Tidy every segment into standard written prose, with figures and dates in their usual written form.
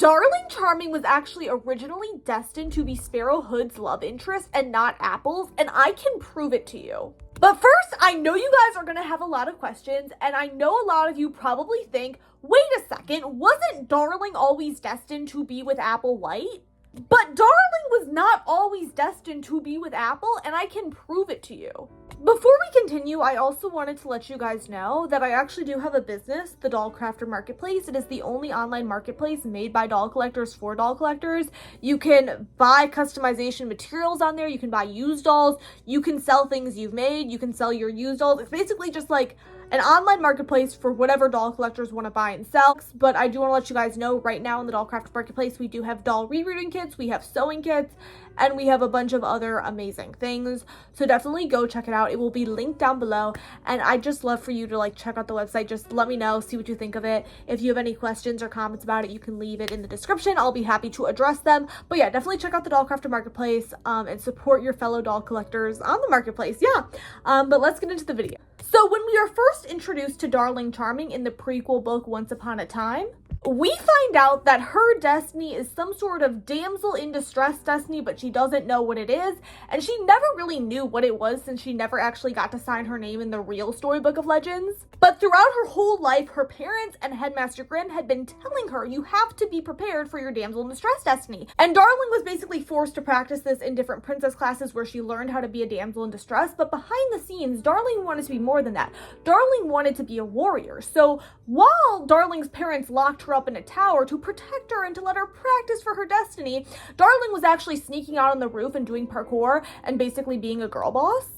Darling Charming was actually originally destined to be Sparrow Hood's love interest and not Apple's, and I can prove it to you. But first, I know you guys are going to have a lot of questions, and I know a lot of you probably think, wait a second, wasn't Darling always destined to be with Apple White? But Darling was not always destined to be with Apple, and I can prove it to you. Before we continue, I also wanted to let you guys know that I actually do have a business, the Doll Crafter Marketplace. It is the only online marketplace made by doll collectors for doll collectors. You can buy customization materials on there. You can buy used dolls. You can sell things you've made. You can sell your used dolls. It's basically just like an online marketplace for whatever doll collectors want to buy and sell. But I do want to let you guys know right now in the Doll Crafter Marketplace, we do have doll rerouting kits, we have sewing kits, and we have a bunch of other amazing things. So definitely go check it out. It will be linked down below. And I'd just love for you to like check out the website. Just let me know, see what you think of it. If you have any questions or comments about it, you can leave it in the description. I'll be happy to address them. But yeah, definitely check out the Doll Crafter Marketplace and support your fellow doll collectors on the marketplace. Yeah. But let's get into the video. So when we are first introduced to Darling Charming in the prequel book Once Upon a Time, we find out that her destiny is some sort of damsel in distress destiny, but she doesn't know what it is, and she never really knew what it was since she never actually got to sign her name in the real Storybook of Legends. But throughout her whole life, her parents and Headmaster Grimm had been telling her, you have to be prepared for your damsel in distress destiny. And Darling was basically forced to practice this in different princess classes where she learned how to be a damsel in distress, but behind the scenes, Darling wanted to be more than that. Darling wanted to be a warrior. So while Darling's parents locked her up in a tower to protect her and to let her practice for her destiny, Darling was actually sneaking out on the roof and doing parkour and basically being a girl boss.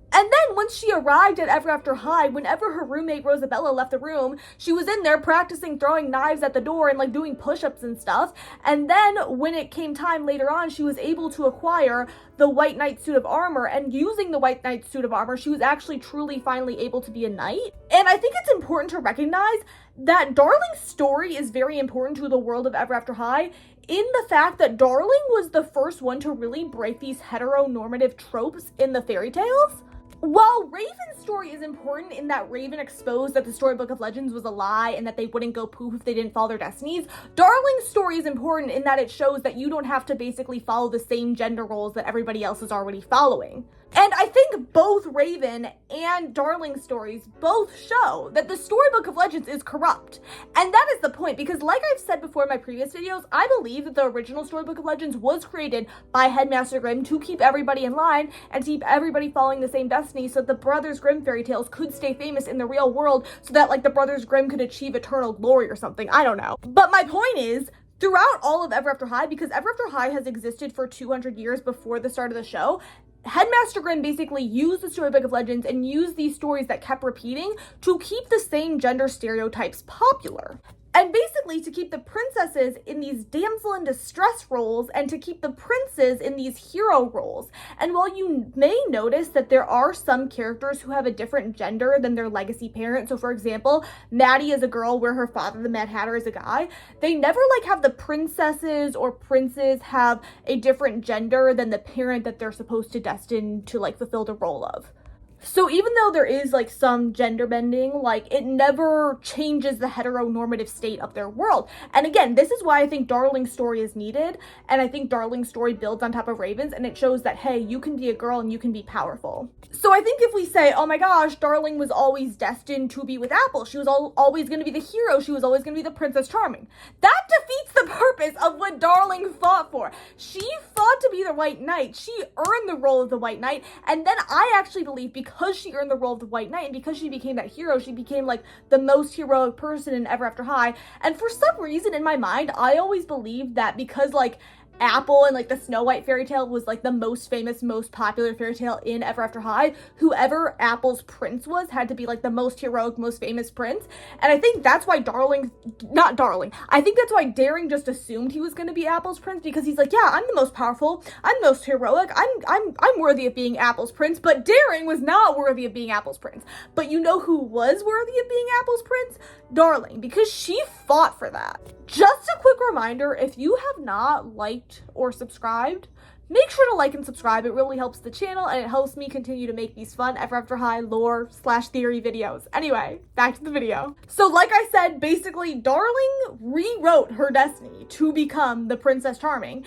And then once she arrived at Ever After High, whenever her roommate Rosabella left the room, she was in there practicing throwing knives at the door and like doing push-ups and stuff. And then when it came time later on, she was able to acquire the White Knight suit of armor, and using the White Knight suit of armor, she was actually truly finally able to be a knight. And I think it's important to recognize that Darling's story is very important to the world of Ever After High in the fact that Darling was the first one to really break these heteronormative tropes in the fairy tales. While Raven's story is important in that Raven exposed that the Storybook of Legends was a lie and that they wouldn't go poof if they didn't follow their destinies, Darling's story is important in that it shows that you don't have to basically follow the same gender roles that everybody else is already following. And I think both Raven and Darling's stories both show that the Storybook of Legends is corrupt. And that is the point, because like I've said before in my previous videos, I believe that the original Storybook of Legends was created by Headmaster Grimm to keep everybody in line and to keep everybody following the same destiny so that the Brothers Grimm fairy tales could stay famous in the real world, so that like the Brothers Grimm could achieve eternal glory or something. I don't know. But my point is, throughout all of Ever After High, because Ever After High has existed for 200 years before the start of the show, Headmaster Grimm basically used the Storybook of Legends and used these stories that kept repeating to keep the same gender stereotypes popular. And basically to keep the princesses in these damsel in distress roles and to keep the princes in these hero roles. And while you may notice that there are some characters who have a different gender than their legacy parent, so for example, Maddie is a girl where her father, the Mad Hatter, is a guy, they never like have the princesses or princes have a different gender than the parent that they're supposed to destine to like fulfill the role of. So even though there is like some gender bending, like it never changes the heteronormative state of their world. And again, this is why I think Darling's story is needed. And I think Darling's story builds on top of Raven's, and it shows that, hey, you can be a girl and you can be powerful. So I think if we say, oh my gosh, Darling was always destined to be with Apple, she was always going to be the hero, she was always going to be the Princess Charming, that defeats the purpose of what Darling fought for. She fought to be the White Knight. She earned the role of the White Knight. And then I actually believe because she earned the role of the White Knight and because she became that hero, she became like the most heroic person in Ever After High. And for some reason in my mind, I always believed that because like Apple and like the Snow White fairy tale was like the most famous, most popular fairy tale in Ever After High, whoever Apple's prince was had to be like the most heroic, most famous prince. And I think that's why I think that's why Daring just assumed he was going to be Apple's prince, because he's like, yeah, I'm the most powerful, I'm the most heroic, I'm worthy of being Apple's prince. But Daring was not worthy of being Apple's prince. But you know who was worthy of being Apple's prince? Darling, because she fought for that. Just a quick reminder, if you have not liked or subscribed make sure to like and subscribe. It really helps the channel and it helps me continue to make these fun Ever After High lore / theory videos. Anyway, back to the video. So like I said, basically Darling rewrote her destiny to become the Princess Charming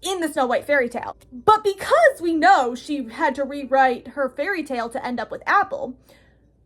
in the Snow White fairy tale. But because we know she had to rewrite her fairy tale to end up with Apple,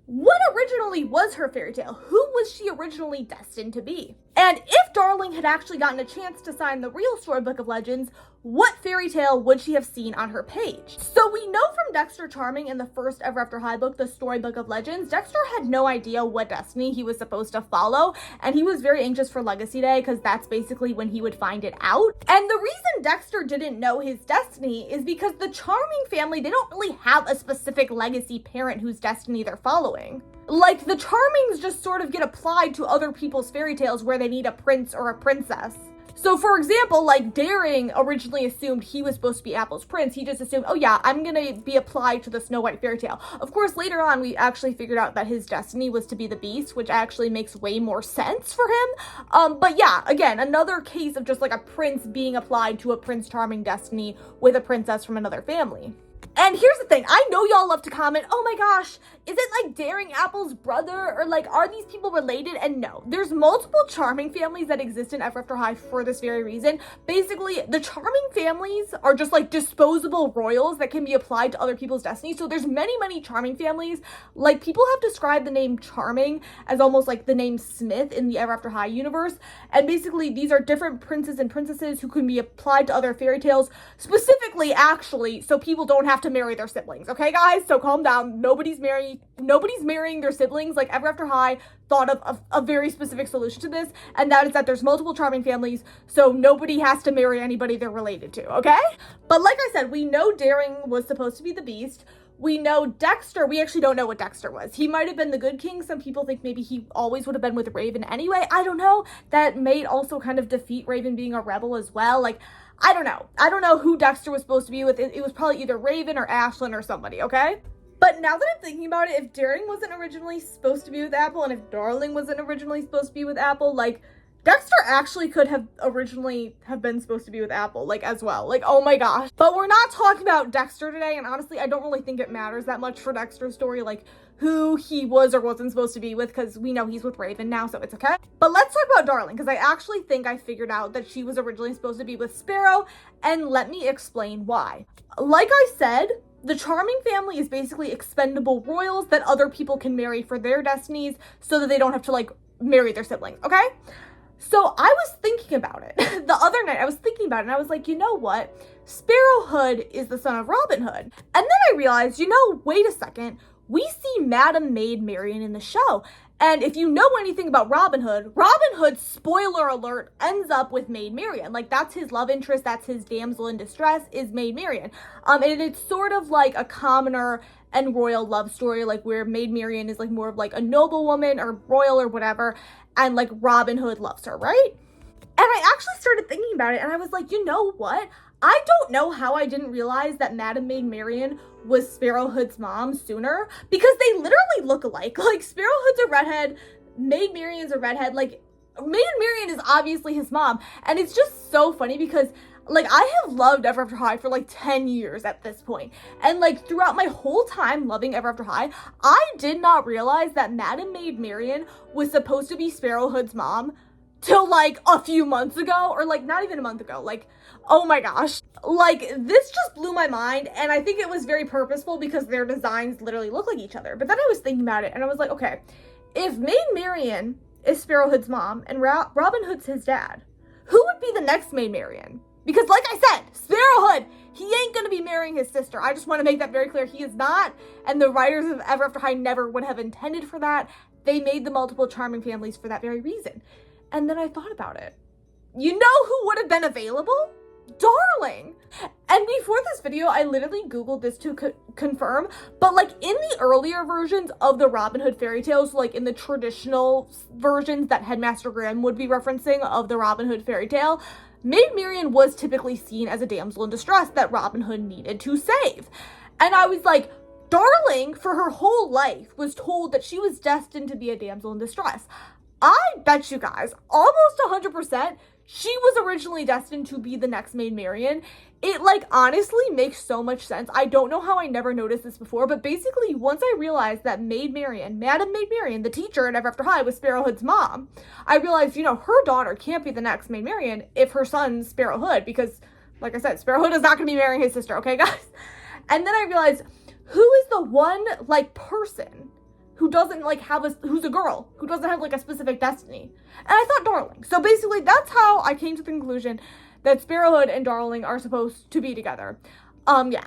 what originally was her fairy tale? Who was she originally destined to be? And if Darling had actually gotten a chance to sign the real Storybook of Legends, what fairy tale would she have seen on her page? So we know from Dexter Charming in the first Ever After High book, the Storybook of Legends, Dexter had no idea what destiny he was supposed to follow, and he was very anxious for Legacy Day because that's basically when he would find it out. And the reason Dexter didn't know his destiny is because the Charming family, they don't really have a specific legacy parent whose destiny they're following. Like, the Charmings just sort of get applied to other people's fairy tales where they need a prince or a princess. So for example, like Daring originally assumed he was supposed to be Apple's prince. He just assumed, oh yeah, I'm gonna be applied to the Snow White fairy tale. Of course, later on, we actually figured out that his destiny was to be the Beast, which actually makes way more sense for him. But yeah, again, another case of just like a prince being applied to a Prince Charming destiny with a princess from another family. And here's the thing, I know y'all love to comment, oh my gosh, is it like Daring Apple's brother, or like, are these people related? And no, there's multiple Charming families that exist in Ever After High for this very reason. Basically, the Charming families are just like disposable royals that can be applied to other people's destinies. So there's many Charming families. Like, people have described the name Charming as almost like the name Smith in the Ever After High universe. And basically, these are different princes and princesses who can be applied to other fairy tales, specifically, actually, so people don't have to marry their siblings. Okay, guys? So calm down. Nobody's marrying their siblings. Like, Ever After High thought of a very specific solution to this, and that is that there's multiple Charming families, so nobody has to marry anybody they're related to, okay? But like I said, we know Daring was supposed to be the Beast. We know Dexter, we actually don't know what Dexter was. He might have been the Good King. Some people think maybe he always would have been with Raven anyway. I don't know. That may also kind of defeat Raven being a rebel as well. Like, I don't know. I don't know who Dexter was supposed to be with. It was probably either Raven or Ashlyn or somebody, okay? But now that I'm thinking about it, if Daring wasn't originally supposed to be with Apple, and if Darling wasn't originally supposed to be with Apple, like, Dexter actually could have originally been supposed to be with Apple, like, as well. Like, oh my gosh. But we're not talking about Dexter today, and honestly, I don't really think it matters that much for Dexter's story, like, who he was or wasn't supposed to be with, because we know he's with Raven now, so it's okay. But let's talk about Darling, because I actually think I figured out that she was originally supposed to be with Sparrow, and let me explain why. Like I said, the Charming family is basically expendable royals that other people can marry for their destinies so that they don't have to, like, marry their siblings, okay? So I was thinking about it. The other night, I was thinking about it, and I was like, you know what? Sparrow Hood is the son of Robin Hood. And then I realized, you know, wait a second. We see Madam Maid Marian in the show. And if you know anything about Robin Hood, spoiler alert, ends up with Maid Marian. Like, that's his love interest, that's his damsel in distress, is Maid Marian. And it's sort of like a commoner and royal love story, like where Maid Marian is like more of like a noblewoman or royal or whatever, and like Robin Hood loves her, right? And I actually started thinking about it, and I was like, you know what? I don't know how I didn't realize that Madam Maid Marian was Sparrow Hood's mom sooner, because they literally look alike. Like, Sparrow Hood's a redhead, Maid Marian's a redhead. Like, Maid Marian is obviously his mom, and it's just so funny because, like, I have loved Ever After High for like 10 years at this point, and like throughout my whole time loving Ever After High, I did not realize that Madam Maid Marian was supposed to be Sparrow Hood's mom till like a few months ago, or like not even a month ago. Like, oh my gosh, like, this just blew my mind, and I think it was very purposeful because their designs literally look like each other. But then I was thinking about it, and I was like, okay, if Maid Marian is Sparrow Hood's mom and Robin Hood's his dad, who would be the next Maid Marian? Because like I said, Sparrow Hood, he ain't gonna be marrying his sister. I just want to make that very clear. He is not, and the writers of Ever After High never would have intended for that. They made the multiple Charming families for that very reason. And then I thought about it. You know who would have been available? Darling. And before this video, I literally Googled this to confirm, but like in the earlier versions of the Robin Hood fairy tales, like in the traditional versions that Headmaster Grimm would be referencing of the Robin Hood fairy tale, Maid Marian was typically seen as a damsel in distress that Robin Hood needed to save. And I was like, Darling, for her whole life, was told that she was destined to be a damsel in distress. I bet you guys, almost 100%, she was originally destined to be the next Maid Marian. It, like, honestly makes so much sense. I don't know how I never noticed this before, but basically, once I realized that Maid Marian, Madam Maid Marian, the teacher in Ever After High, was Sparrow Hood's mom, I realized, you know, her daughter can't be the next Maid Marian if her son's Sparrow Hood, because, like I said, Sparrow Hood is not going to be marrying his sister, okay, guys? And then I realized, who is the one, like, person who doesn't, like, who's a girl, who doesn't have, like, a specific destiny? And I thought Darling. So basically, that's how I came to the conclusion that Sparrow Hood and Darling are supposed to be together. Yeah.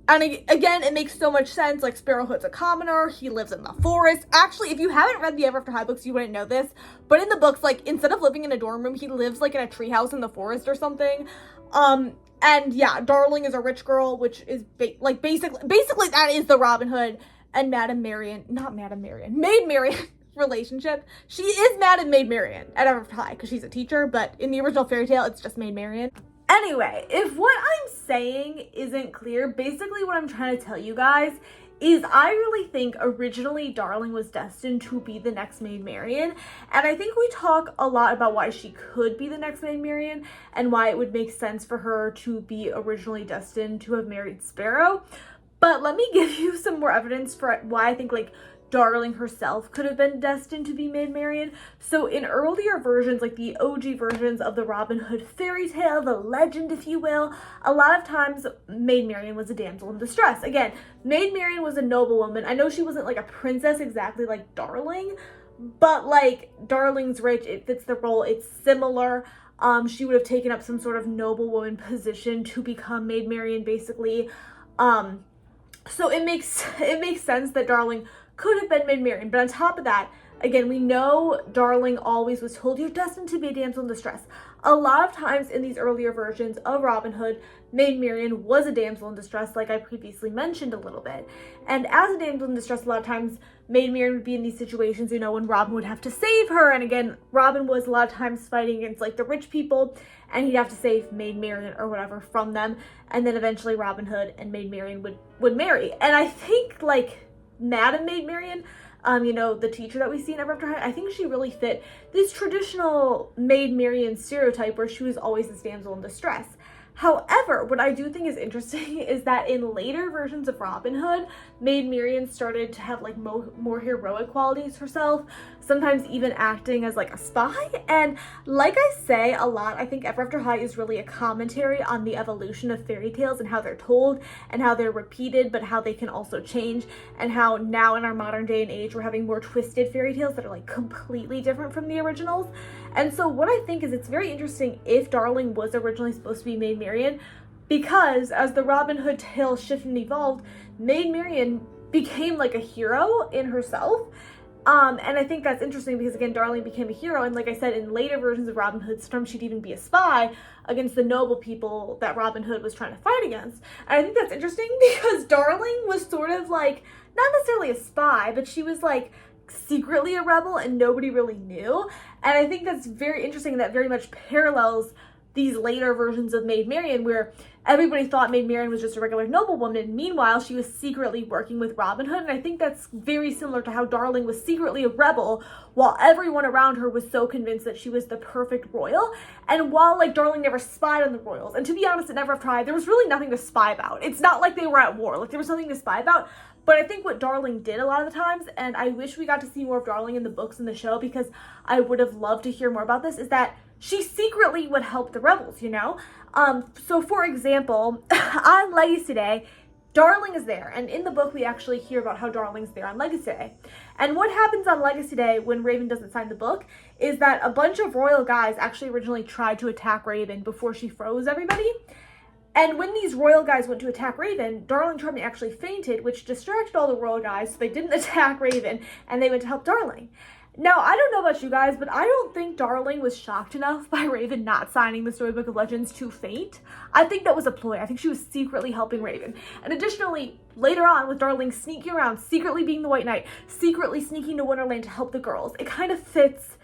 And again, it makes so much sense. Like, Sparrow Hood's a commoner. He lives in the forest. Actually, if you haven't read the Ever After High books, you wouldn't know this. But in the books, like, instead of living in a dorm room, he lives, like, in a treehouse in the forest or something. And yeah, Darling is a rich girl, which is, basically that is the Robin Hood and Maid Marian relationship. She is mad at Maid Marian at Ever After High because she's a teacher, but in the original fairy tale, it's just Maid Marian. Anyway, if what I'm saying isn't clear, basically what I'm trying to tell you guys is I really think originally Darling was destined to be the next Maid Marian, and I think we talk a lot about why she could be the next Maid Marian and why it would make sense for her to be originally destined to have married Sparrow. But let me give you some more evidence for why I think, like, Darling herself could have been destined to be Maid Marian. So in earlier versions, like the OG versions of the Robin Hood fairy tale, the legend, if you will, a lot of times Maid Marian was a damsel in distress. Again, Maid Marian was a noblewoman. I know she wasn't like a princess exactly like Darling, but like Darling's rich, it fits the role, it's similar. She would have taken up some sort of noblewoman position to become Maid Marian, basically. So it makes sense that Darling could have been Maid Marian. But on top of that, again, we know Darling always was told, you're destined to be a damsel in distress. A lot of times in these earlier versions of Robin Hood, Maid Marian was a damsel in distress, like I previously mentioned a little bit. And as a damsel in distress, a lot of times Maid Marian would be in these situations, you know, when Robin would have to save her. And again, Robin was a lot of times fighting against like the rich people, and he'd have to save Maid Marian or whatever from them. And then eventually Robin Hood and Maid Marian would marry. And I think like Madam Maid Marian, you know, the teacher that we see in Ever After High, I think she really fit this traditional Maid Marian stereotype where she was always this damsel in distress. However, what I do think is interesting is that in later versions of Robin Hood, Maid Marian started to have like more heroic qualities herself, sometimes even acting as like a spy. And like I say a lot, I think Ever After High is really a commentary on the evolution of fairy tales and how they're told and how they're repeated, but how they can also change, and how now in our modern day and age, we're having more twisted fairy tales that are like completely different from the originals. And so what I think is it's very interesting if Darling was originally supposed to be Maid Marian, because as the Robin Hood tale shifted and evolved, Maid Marian became like a hero in herself. And I think that's interesting because, again, Darling became a hero. And like I said, in later versions of Robin Hood, sometimes she'd even be a spy against the noble people that Robin Hood was trying to fight against. And I think that's interesting because Darling was sort of like, not necessarily a spy, but she was like secretly a rebel and nobody really knew. And I think that's very interesting, and that very much parallels these later versions of Maid Marian, where everybody thought Maid Marian was just a regular noblewoman. Meanwhile, she was secretly working with Robin Hood. And I think that's very similar to how Darling was secretly a rebel while everyone around her was so convinced that she was the perfect royal. And while like Darling never spied on the royals, and to be honest, in Never Have Tried, there was really nothing to spy about. It's not like they were at war, like there was nothing to spy about. But I think what Darling did a lot of the times, and I wish we got to see more of Darling in the books and the show because I would have loved to hear more about this, is that she secretly would help the rebels, you know? So for example, on Legacy Day, Darling is there. And in the book, we actually hear about how Darling's there on Legacy Day. And what happens on Legacy Day when Raven doesn't sign the book is that a bunch of royal guys actually originally tried to attack Raven before she froze everybody. And when these royal guys went to attack Raven, Darling Charming actually fainted, which distracted all the royal guys, so they didn't attack Raven, and they went to help Darling. Now, I don't know about you guys, but I don't think Darling was shocked enough by Raven not signing the Storybook of Legends to faint. I think that was a ploy. I think she was secretly helping Raven. And additionally, later on, with Darling sneaking around, secretly being the White Knight, secretly sneaking to Wonderland to help the girls, it kind of fits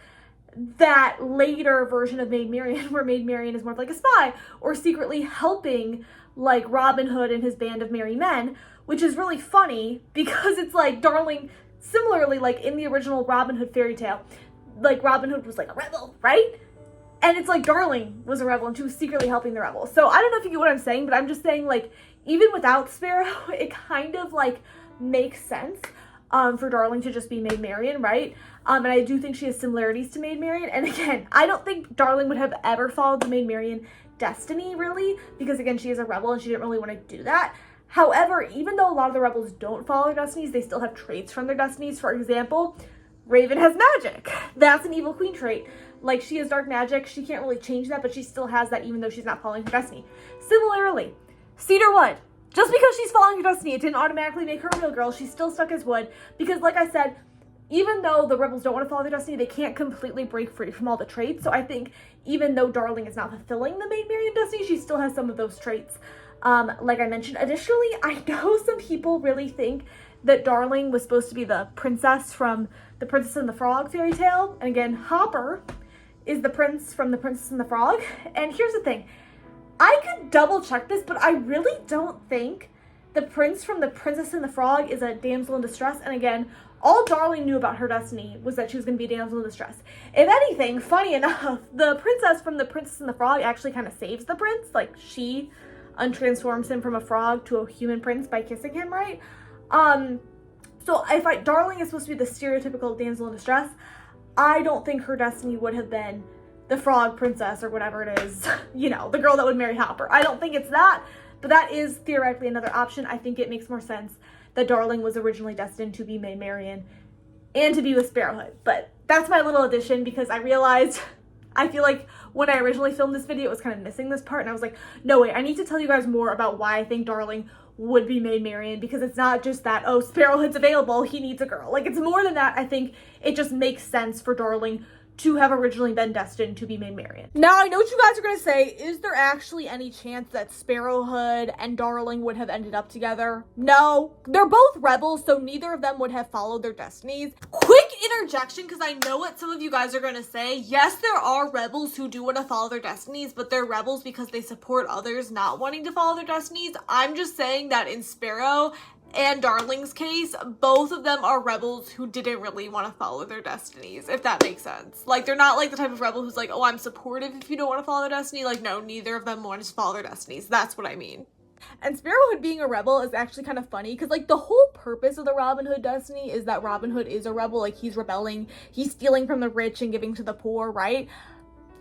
that later version of Maid Marian, where Maid Marian is more like a spy, or secretly helping like Robin Hood and his band of merry men, which is really funny because it's like Darling, similarly like in the original Robin Hood fairy tale, like Robin Hood was like a rebel, right? And it's like Darling was a rebel and she was secretly helping the rebels. So I don't know if you get what I'm saying, but I'm just saying, like, even without Sparrow, it kind of, like, makes sense for Darling to just be Maid Marian, right? And I do think she has similarities to Maid Marian. And again, I don't think Darling would have ever followed the Maid Marian destiny, really, because again, she is a rebel and she didn't really want to do that. However, even though a lot of the rebels don't follow their destinies, they still have traits from their destinies. For example, Raven has magic. That's an evil queen trait. Like, she has dark magic. She can't really change that, but she still has that even though she's not following her destiny. Similarly, Cedarwood. Just because she's following her destiny, it didn't automatically make her a real girl. She's still stuck as Wood because, like I said, even though the rebels don't want to follow their destiny, they can't completely break free from all the traits. So I think even though Darling is not fulfilling the Maid Marian destiny, she still has some of those traits. Like I mentioned, additionally, I know some people really think that Darling was supposed to be the princess from the Princess and the Frog fairy tale. And again, Hopper is the prince from the Princess and the Frog. And here's the thing. I could double check this, but I really don't think the prince from the Princess and the Frog is a damsel in distress. And again, all Darling knew about her destiny was that she was going to be a damsel in distress. If anything, funny enough, the princess from the Princess and the Frog actually kind of saves the prince. Like, she untransforms him from a frog to a human prince by kissing him, right? So if Darling is supposed to be the stereotypical damsel in distress, I don't think her destiny would have been the frog princess or whatever it is, you know, the girl that would marry Hopper. I don't think it's that, but that is theoretically another option. I think it makes more sense that Darling was originally destined to be Maid Marian and to be with Sparrowhood. But that's my little addition because I realized, I feel like when I originally filmed this video, it was kind of missing this part. And I was like, no, wait, I need to tell you guys more about why I think Darling would be Maid Marian, because it's not just that, oh, Sparrowhood's available, he needs a girl. Like, it's more than that. I think it just makes sense for Darling to have originally been destined to be Maid Marian. Now, I know what you guys are going to say. Is there actually any chance that Sparrowhood and Darling would have ended up together? No. They're both rebels, so neither of them would have followed their destinies. Quick interjection, because I know what some of you guys are going to say. Yes, there are rebels who do want to follow their destinies, but they're rebels because they support others not wanting to follow their destinies. I'm just saying that in Sparrow and Darling's case, both of them are rebels who didn't really want to follow their destinies, if that makes sense. Like, they're not like the type of rebel who's like, oh, I'm supportive if you don't want to follow their destiny. Like, no, neither of them wanted to follow their destinies. That's what I mean. And Sparrowhood being a rebel is actually kind of funny because, like, the whole purpose of the Robin Hood destiny is that Robin Hood is a rebel. Like, he's rebelling, he's stealing from the rich and giving to the poor, right?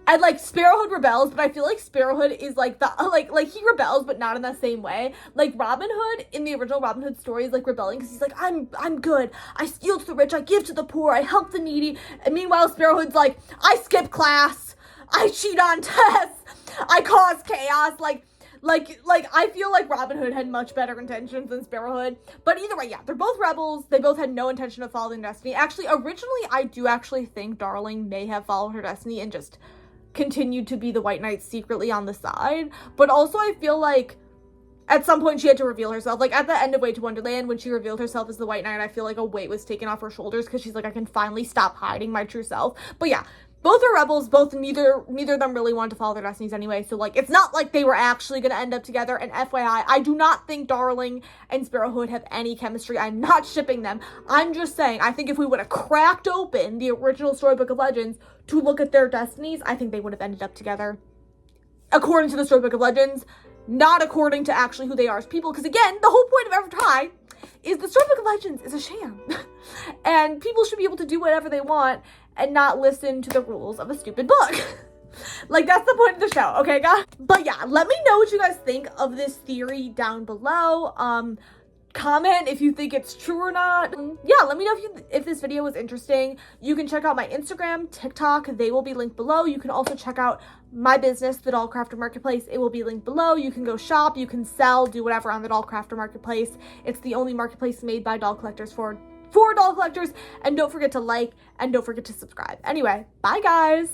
And, like, Sparrowhood rebels, but I feel like Sparrowhood is, like, the, like, he rebels, but not in the same way. Like, Robin Hood, in the original Robin Hood story, is, like, rebelling, because he's like, I'm good. I steal to the rich, I give to the poor, I help the needy. And meanwhile, Sparrowhood's like, I skip class, I cheat on tests, I cause chaos. Like, I feel like Robin Hood had much better intentions than Sparrowhood. But either way, yeah, they're both rebels. They both had no intention of following destiny. Actually, originally, I do actually think Darling may have followed her destiny and just continued to be the White Knight secretly on the side. But also, I feel like at some point she had to reveal herself. Like, at the end of Way to Wonderland, when she revealed herself as the White Knight, I feel like a weight was taken off her shoulders because she's like, I can finally stop hiding my true self. But yeah, both are rebels. Both, neither of them really wanted to follow their destinies anyway. So, like, it's not like they were actually going to end up together. And FYI, I do not think Darling and Sparrowhood have any chemistry. I'm not shipping them. I'm just saying, I think if we would have cracked open the original Storybook of Legends to look at their destinies, I think they would have ended up together. According to the Storybook of Legends, not according to actually who they are as people. Because again, the whole point of Evertide is the Storybook of Legends is a sham. And people should be able to do whatever they want and not listen to the rules of a stupid book. Like, that's the point of the show, okay, guys? But yeah, let me know what you guys think of this theory down below. Comment if you think it's true or not. Yeah, let me know if this video was interesting. You can check out my Instagram, TikTok. They will be linked below. You can also check out my business, the Doll Crafter Marketplace. It will be linked below. You can go shop, you can sell, do whatever on the Doll Crafter Marketplace. It's the only marketplace made by doll collectors for doll collectors. And don't forget to like and don't forget to subscribe. Anyway, bye guys.